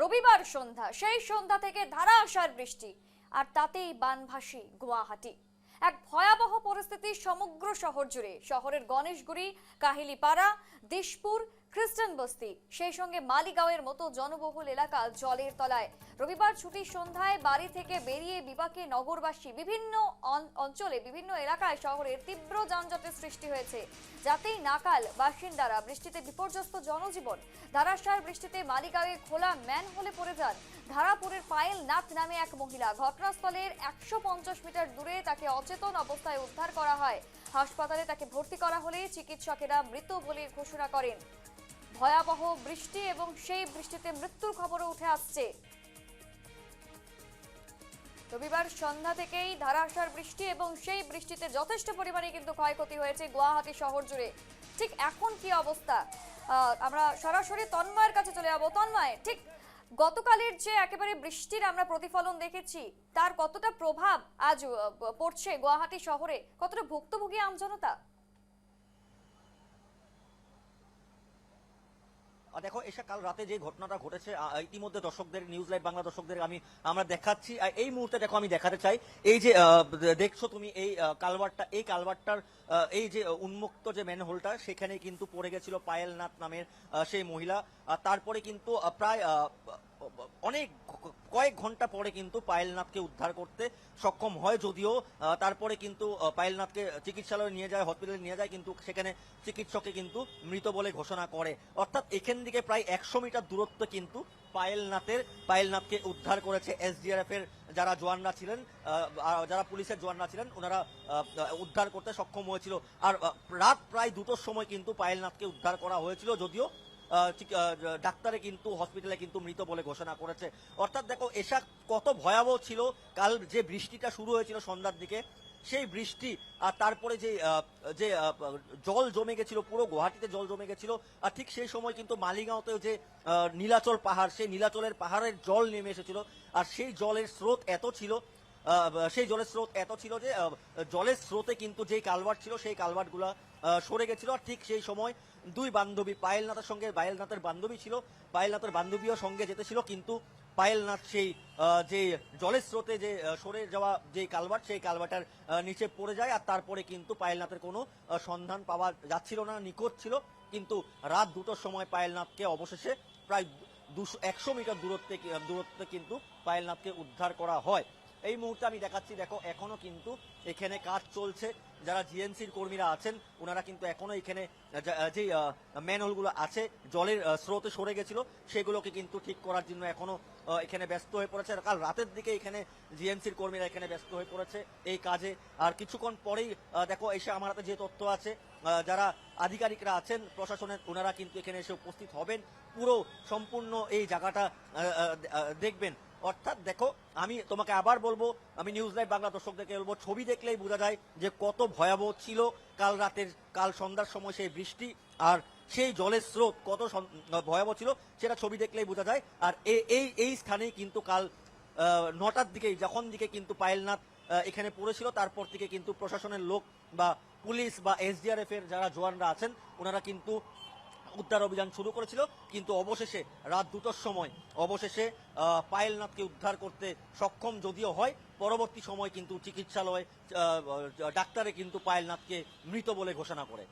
রবিবার সন্ধ্যা, সেই সন্ধ্যা থেকে ধারাসার বৃষ্টি, আর তাতেই বানভাসী গুয়াহাটি। এক ভয়াবহ পরিস্থিতি সমগ্র শহর জুড়ে। শহরের গণেশগুড়ি, কাহিলিপাড়া, দিশপুর, খ্রিস্টান বস্তি, সেই সঙ্গে মালিগাঁওয়ের মতো জনবহুল এলাকা জলের তলায়। রবিবার ছুটির সন্ধ্যায় বাড়ি থেকে বেরিয়ে বিপাকে নগরবাসী। বিভিন্ন অঞ্চলে, বিভিন্ন এলাকায় শহরের তীব্র যানজটের সৃষ্টি হয়েছে, যাতেই নাকাল বাসিন্দারা। বৃষ্টিতে বিপর্যস্ত জনজীবন। ধারাসার বৃষ্টিতে মালিগাঁওয়ে খোলা ম্যানহোলে পড়ে যান ধারাপুরের পায়েল নাথ নামে এক মহিলা। ঘটনাস্থলের 150 মিটার দূরে তাকে অচেতন অবস্থায় উদ্ধার করা হয়। হাসপাতালে তাকে ভর্তি করা হলে চিকিৎসকেরা মৃত বলে ঘোষণা করেন। ভয়াবহ বৃষ্টি এবং সেই বৃষ্টিতে মৃত্যুর খবরও উঠে আসছে। রবিবার সন্ধ্যা থেকেই ধারাসার বৃষ্টি এবং সেই বৃষ্টিতে যথেষ্ট পরিমাণে কিন্তু ক্ষয়ক্ষতি হয়েছে গুয়াহাটি শহর জুড়ে। ঠিক এখন কি অবস্থা, আমরা সরাসরি তন্ময়ের কাছে চলে যাব। তন্ময়, ঠিক গতকালের যে একেবারে বৃষ্টির আমরা প্রতিফলন দেখেছি, তার কতটা প্রভাব আজ পড়ছে গুয়াহাটি শহরে, কতটা ভুক্তভোগী আমজনতা? দেখো এসা, কাল রাতে যে ঘটনাটা ঘটেছে ইতিমধ্যে দর্শকদের, নিউজ লাইভ বাংলা দর্শকদের আমরা দেখাচ্ছি। এই মুহূর্তে দেখো আমি দেখাতে চাই, এই যে দেখছো তুমি এই কালভার্টটার এই যে উন্মুক্ত যে ম্যানহোলটা, সেখানে কিন্তু পড়ে গেছিল পায়েল নাথ নামের সেই মহিলা। তারপরে কিন্তু প্রায় অনেক কয়েক ঘন্টা পরে কিন্তু পায়েলনাথকে উদ্ধার করতে সক্ষম হয়, যদিও তারপরে কিন্তু পায়েলনাথকে চিকিৎসালয়ে নিয়ে যায়, হসপিটালে নিয়ে যায়, কিন্তু সেখানে চিকিৎসকে কিন্তু মৃত বলে ঘোষণা করে। অর্থাৎ এখান থেকে প্রায় 100 মিটার দূরত্ব কিন্তু পায়েলনাথকে উদ্ধার করেছে এসডিআরএফ এর যারা জওয়ানরা ছিলেন, যারা পুলিশের জওয়ানরা ছিলেন, ওনারা উদ্ধার করতে সক্ষম হয়েছিল। আর রাত প্রায় 2টোর সময় কিন্তু পায়েলনাথকে উদ্ধার করা হয়েছিল, যদিও ডাক্তারে কিন্তু হসপিটালে কিন্তু মৃত বলে ঘোষণা করেছে। অর্থাৎ দেখো এসা কত ভয়াবহ ছিল। কাল যে বৃষ্টিটা শুরু হয়েছিল সন্ধ্যার দিকে, সেই বৃষ্টি আর তারপরে যে জল জমে গেছিল, পুরো গুয়াহাটিতে জল জমে গেছিল। আর ঠিক সেই সময় কিন্তু মালিগাঁওতেও যে নীলাচল পাহাড়, সেই নীলাচলের পাহাড়ের জল নেমে এসেছিল। আর সেই জলের স্রোত এত ছিল যে জলের স্রোতে কিন্তু যে কালভার্ট ছিল, সেই কালভার্টগুলো সরে গেছিল। আর ঠিক সেই সময় দুই বান্ধবী, পায়েলনাথের সঙ্গে পায়েলনাথের বান্ধবী ছিল, পায়েলনাথের বান্ধবীও সঙ্গে যেতেছিল, কিন্তু পায়েলনাথ সেই যে জলের স্রোতে যে সরে যাওয়া যে কালভার্ট, সেই কালভার্টের নিচে পড়ে যায়। আর তারপরে কিন্তু পায়েলনাথের কোনো সন্ধান পাওয়া যাচ্ছিল না, নিখোঁজ ছিল। কিন্তু রাত 2টোর সময় পায়েলনাথকে অবশেষে প্রায় 100 মিটার দূরত্বে কিন্তু পায়েলনাথকে উদ্ধার করা হয়। এই মুহূর্তে আমি দেখাচ্ছি, দেখো এখনো কিন্তু এখানে কাজ চলছে। যারা জিএনসির কর্মীরা আছেন, ওনারা কিন্তু এখনো এখানে যে ম্যানহোলগুলো আছে, জলের স্রোতে সরে গেছিল, সেগুলোকে কিন্তু ঠিক করার জন্য এখনো এখানে ব্যস্ত হয়ে পড়েছে। কাল রাতের দিকে এখানে জিএনসির কর্মীরা এখানে ব্যস্ত হয়ে পড়েছে এই কাজে। আর কিছুক্ষণ পরেই দেখো এসে আমার হাতে যে তথ্য আছে, যারা আধিকারিকরা আছেন প্রশাসনের, ওনারা কিন্তু এখানে এসে উপস্থিত হবেন, পুরো সম্পূর্ণ এই জায়গাটা দেখবেন। অর্থাৎ দেখো, আমি তোমাকে আবার বলবো, আমি নিউজ লাইভ বাংলা দর্শকদেরকে বলবো, ছবি দেখলেই বোঝা যায় যে কত ভয়াবহ ছিল কাল সন্ধ্যার সময় সেই বৃষ্টি, আর সেই জলের স্রোত কত ভয়াবহ ছিল, সেটা ছবি দেখলেই বোঝা যায়। আর এই স্থানেই কিন্তু কাল 9টার দিকে কিন্তু পায়েলনাথ এখানে পড়েছিল, তারপর থেকে কিন্তু প্রশাসনের লোক বা পুলিশ বা এসডিআরএফ এর যারা জওয়ানরা আছেন, ওনারা কিন্তু উদ্ধার অভিযান শুরু করেছিল। কিন্তু অবশেষে রাত 2টোর সময় অবশেষে পায়েলনাথকে উদ্ধার করতে সক্ষম যদিও হয়, পরবর্তী সময় কিন্তু চিকিৎসালয়ে ডাক্তারে কিন্তু পায়েলনাথকে মৃত বলে ঘোষণা করে।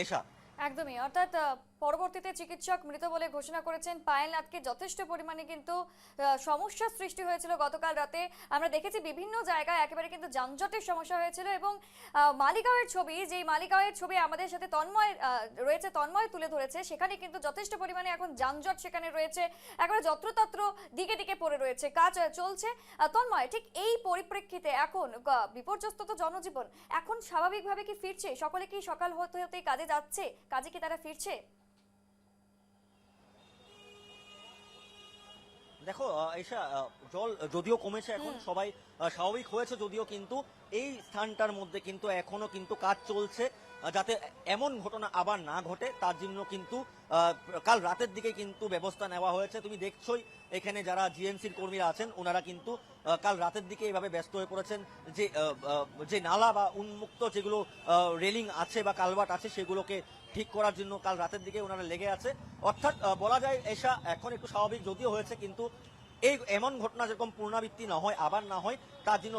এসা, একদমই, অর্থাৎ পরবর্তীতে চিকিৎসক মৃত বলে ঘোষণা করেছেন পায়েলনাথকে। যথেষ্ট পরিমাণে কিন্তু সমস্যার সৃষ্টি হয়েছিল গতকাল রাতে। আমরা দেখেছি বিভিন্ন জায়গায় একেবারে কিন্তু যানজটের সমস্যা হয়েছিল। এবং মালিগাঁওয়ের ছবি, যেই মালিগাঁওয়ের ছবি আমাদের সাথে তন্ময় রয়েছে, তন্ময় তুলে ধরেছে, সেখানে কিন্তু যথেষ্ট পরিমাণে এখন যানজট সেখানে রয়েছে, একেবারে যত্রতত্র দিকে দিকে পড়ে রয়েছে, কাজ চলছে। তন্ময়, ঠিক এই পরিপ্রেক্ষিতে এখন বিপর্যস্ত তো জনজীবন, এখন স্বাভাবিকভাবে কি ফিরছে সকলে? কি সকাল হতে হতেই কাজে যাচ্ছে, কাজে কি তারা ফিরছে? দেখো এসা, জল যদিও কমেছে, এখন সবাই স্বাভাবিক হয়েছে, যদিও কিন্তু এই স্থানটার মধ্যে কিন্তু এখনো কিন্তু কাজ চলছে। যাতে এমন ঘটনা আবার না ঘটে তার জন্য কিন্তু কাল রাতের দিকে কিন্তু ব্যবস্থা নেওয়া হয়েছে। তুমি দেখছোই এখানে যারা জিএমসির কর্মীরা আছেন ওনারা কিন্তু কাল রাতের দিকে এইভাবে ব্যস্ত হয়ে পড়েছেন যে যে নালা বা উন্মুক্ত যেগুলো রেলিং আছে বা কালভার্ট আছে সেগুলোকে ঠিক করার জন্য কাল রাতের দিকে ওনারা লেগে আছে। অর্থাৎ বলা যায় এসা এখন একটু স্বাভাবিক যদিও হয়েছে, কিন্তু এই এমন ঘটনা যেরকম পুনরাবৃত্তি না হয়, আবার না হয়, তার জন্য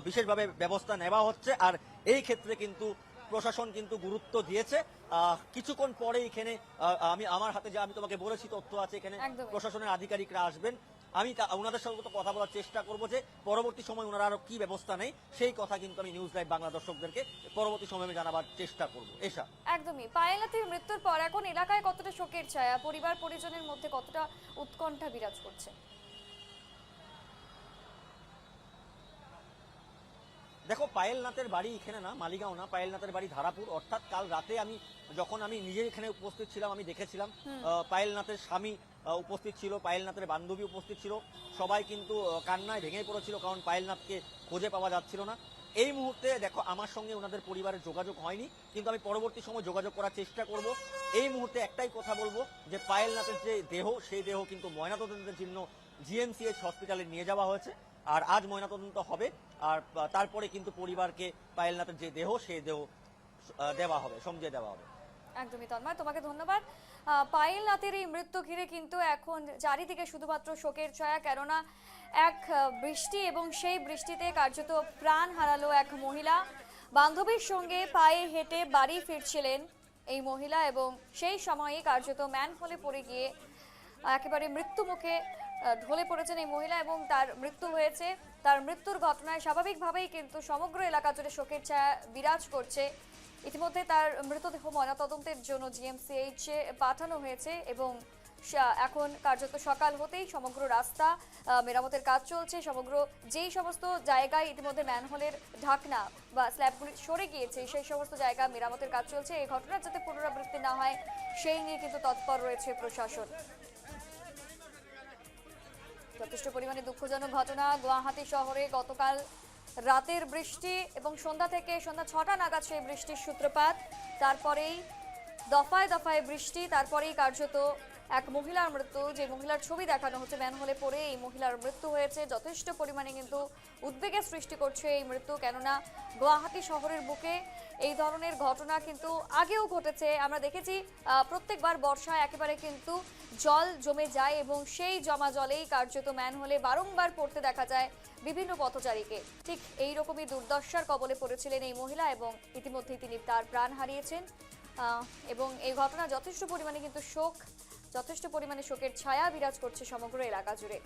বিশেষভাবে ব্যবস্থা নেওয়া হচ্ছে। আর এই ক্ষেত্রে কিন্তু প্রশাসন কিন্তু গুরুত্ব দিয়েছে। কিছুক্ষণ পরে এখানে আমার হাতে আমি তোমাকে বলেছি তথ্য আছে, এখানে একদমই। প্রশাসনের আধিকারিকরা আসবেন। আমি ওনাদের সঙ্গে তো কথা বলার চেষ্টা করব যে পরবর্তী সময় ওনারা আরো কি ব্যবস্থা নেই, সেই কথা কিন্তু আমি নিউজ লাইভ বাংলা দর্শকদেরকে পরবর্তী সময় আমি জানাবার চেষ্টা করব। এসা একদমই। পায়েল নাথের মৃত্যুর পর এখন এলাকায় কতটা শোকের ছায়া, পরিবার পরিজনের মধ্যে কতটা উৎকণ্ঠা বিরাজ করছে? দেখো, পায়েল নাথের বাড়ি এখানে না, মালিগাঁও না, পায়েল নাথের বাড়ি ধারাপুর। অর্থাৎ কাল রাতে যখন আমি নিজে এখানে উপস্থিত ছিলাম, আমি দেখেছিলাম পায়েল নাথের স্বামী উপস্থিত ছিল, পায়েল নাথের বান্ধবী উপস্থিত ছিল। সবাই কিন্তু কান্নায় ভেঙে পড়েছিল, কারণ পায়েল নাথকে খুঁজে পাওয়া যাচ্ছিল না। এই মুহূর্তে দেখো আমার সঙ্গে ওনাদের পরিবারের যোগাযোগ হয়নি, কিন্তু আমি পরবর্তী সময় যোগাযোগ করার চেষ্টা করব। এই মুহূর্তে একটাই কথা বলবো যে পায়েল নাথের যে দেহ, সেই দেহ কিন্তু ময়নাতদন্তের জন্য জিএমসিএইচ হসপিটালে নিয়ে যাওয়া হয়েছে। আর আজ ময়নাতদন্ত হবে, আর তারপরে কিন্তু পরিবারকে পায়েল নাথের যে দেহ, সেই দেহ দেওয়া হবে, সমঝে দেওয়া হবে। একদমই তন্ময়, তোমাকে ধন্যবাদ। পায়েল নাথের এই মৃত্যু ঘিরে কিন্তু এখন চারিদিকে শুধুমাত্র শোকের ছায়া, কেননা এক বৃষ্টি এবং সেই বৃষ্টিতে কার্যত প্রাণ হারালো এক মহিলা। বান্ধবীর সঙ্গে পায়ে হেঁটে বাড়ি ফিরছিলেন এই মহিলা এবং সেই সময়ে কার্যত ম্যানহোলে পড়ে গিয়ে একেবারে মৃত্যু মুখে ঢলে পড়েছেন এই মহিলা এবং তার মৃত্যু হয়েছে। তার মৃত্যুর ঘটনায় স্বাভাবিকভাবেই কিন্তু সমগ্র এলাকা জুড়ে শোকের ছায়া বিরাজ করছে। ইতিমধ্যে তার মৃতদেহ ময়নাতদন্তের জন্য জিএমসিএইচে পাঠানো হয়েছে এবং এখন কার্যত সকাল হতেই সমগ্র রাস্তা মেরামতের কাজ চলছে। সমগ্র যেই সমস্ত জায়গায় ইতিমধ্যে ম্যানহোলের ঢাকনা বা স্ল্যাবগুলি সরে গিয়েছে সেই সমস্ত জায়গা মেরামতের কাজ চলছে। এই ঘটনার যাতে পুনরাবৃত্তি না হয় সেই নিয়ে কিন্তু তৎপর রয়েছে প্রশাসন। যথেষ্ট পরিমাণে দুঃখজনক ঘটনা। গুয়াহাটি শহরে গতকাল রাতের বৃষ্টি এবং সন্ধ্যা 6টা নাগাদ সেই বৃষ্টির সূত্রপাত, তারপরেই দফায় দফায় বৃষ্টি, তারপরেই কার্যত এক মহিলার মৃত্যু, যে মহিলার ছবি দেখানো হচ্ছে ম্যানহোলে পড়ে এই মহিলার মৃত্যু হয়েছে। যথেষ্ট পরিমাণে কিন্তু উদ্বেগের সৃষ্টি করছে এই মৃত্যু, কেননা গুয়াহাটি শহরের বুকে এই ধরনের ঘটনা কিন্তু আগেও ঘটেছে। আমরা দেখেছি প্রত্যেকবার বর্ষায় একেবারে কিন্তু জল জমে যায় এবং সেই জমা জলেই কার্যত ম্যানহোলে বারংবার পড়তে দেখা যায় বিভিন্ন পথচারীকে। ঠিক এই রকমই দুর্দশার কবলে পড়েছিলেন এই মহিলা এবং ইতিমধ্যেই তিনি তার প্রাণ হারিয়েছেন। এবং এই ঘটনা যথেষ্ট পরিমাণে কিন্তু যথেষ্ট পরিমাণে শোকের ছায়া বিরাজ করছে সমগ্র এলাকা জুড়ে।